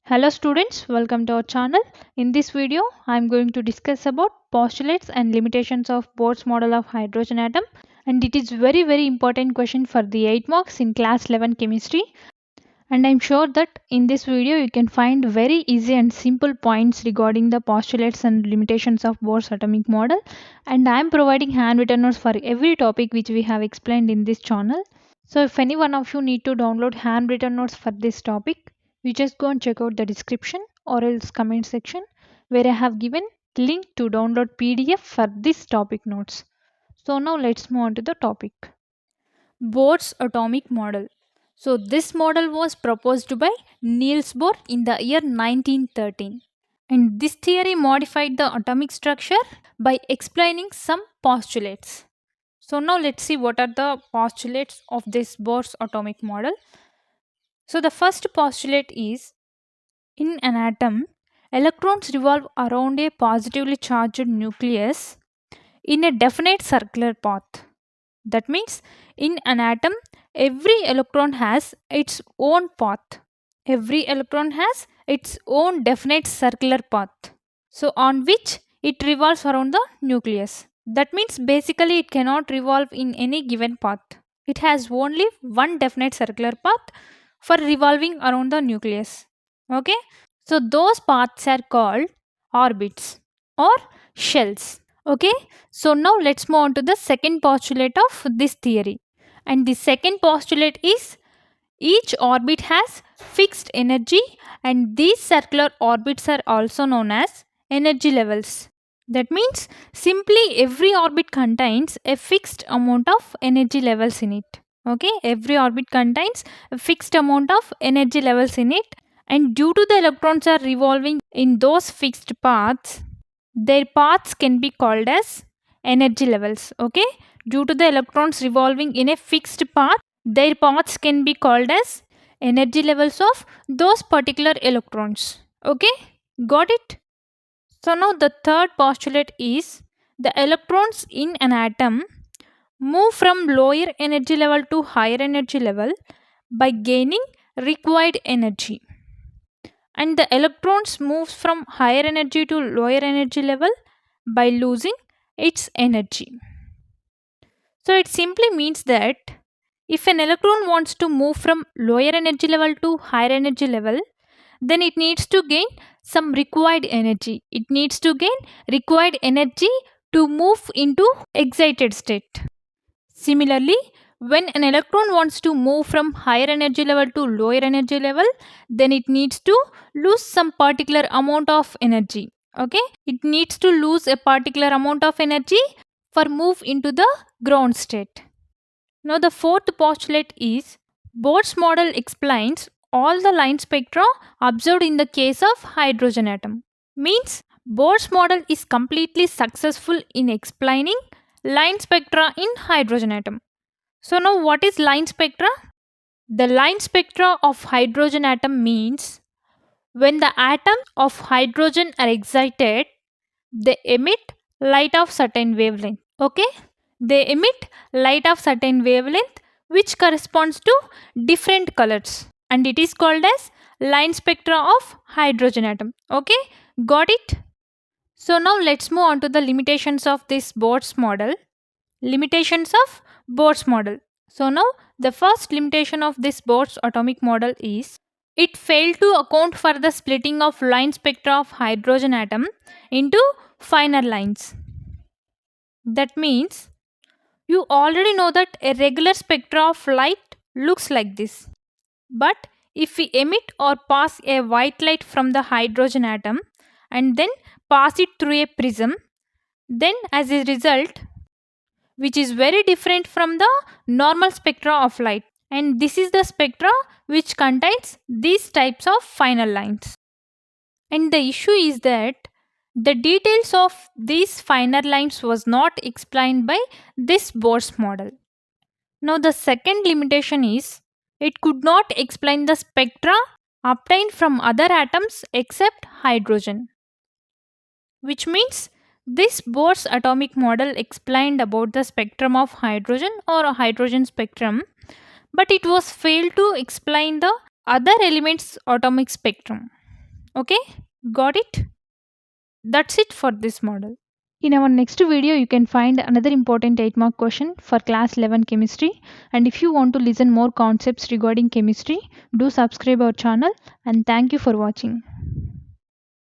Hello students, welcome to our channel. In this video, I am going to discuss about postulates and limitations of Bohr's model of hydrogen atom, and it is very important question for the 8 marks in class 11 chemistry, and I am sure that in this video you can find very easy and simple points regarding the postulates and limitations of Bohr's atomic model, and I am providing handwritten notes for every topic which we have explained in this channel. So if any one of you need to download handwritten notes for this topic, you just go and check out the description or else comment section where I have given link to download PDF for this topic notes. So now let's move on to the topic. Bohr's atomic model. So this model was proposed by Niels Bohr in the year 1913. And this theory modified the atomic structure by explaining some postulates. So now let's see what are the postulates of this Bohr's atomic model. So the first postulate is in an atom, electrons revolve around a positively charged nucleus in a definite circular path. That means in an atom, every electron has its own path. Every electron has its own definite circular path. So on which it revolves around the nucleus. That means basically it cannot revolve in any given path. It has only one definite circular path for revolving around the nucleus. Okay. So those paths are called orbits or shells. Okay. So now let's move on to the second postulate of this theory. And the second postulate is each orbit has fixed energy and these circular orbits are also known as energy levels. That means simply every orbit contains a fixed amount of energy levels in it. Okay, every orbit contains a fixed amount of energy levels in it, and due to the electrons are revolving in those fixed paths, their paths can be called as energy levels. Okay, due to the electrons revolving in a fixed path, their paths can be called as energy levels of those particular electrons. Okay, got it? So now the third postulate is the electrons in an atom move from lower energy level to higher energy level by gaining required energy, and the electrons moves from higher energy to lower energy level by losing its energy. So it simply means that if an electron wants to move from lower energy level to higher energy level, then it needs to gain some required energy. It needs to gain required energy to move into excited state. Similarly, when an electron wants to move from higher energy level to lower energy level, then it needs to lose some particular amount of energy. Okay, it needs to lose a particular amount of energy for move into the ground state. Now the fourth postulate is Bohr's model explains all the line spectra observed in the case of hydrogen atom. Means Bohr's model is completely successful in explaining line spectra in hydrogen atom. So now what is line spectra? The line spectra of hydrogen atom means when the atoms of hydrogen are excited, they emit light of certain wavelength. Okay? They emit light of certain wavelength which corresponds to different colors, and it is called as line spectra of hydrogen atom. Okay? Got it? So now let's move on to the limitations of this Bohr's model. Limitations of Bohr's model. So now the first limitation of this Bohr's atomic model is it failed to account for the splitting of line spectra of hydrogen atom into finer lines. That means you already know that a regular spectra of light looks like this. But if we emit or pass a white light from the hydrogen atom and then pass it through a prism, then as a result, which is very different from the normal spectra of light, and this is the spectra which contains these types of finer lines. And the issue is that the details of these finer lines was not explained by this Bohr's model. Now the second limitation is it could not explain the spectra obtained from other atoms except hydrogen, which means this Bohr's atomic model explained about the spectrum of hydrogen or a hydrogen spectrum, but it was failed to explain the other elements atomic spectrum. Okay, got it? That's it for this model. In our next video, you can find another important 8 mark question for class 11 chemistry. And if you want to listen more concepts regarding chemistry, do subscribe our channel, and thank you for watching.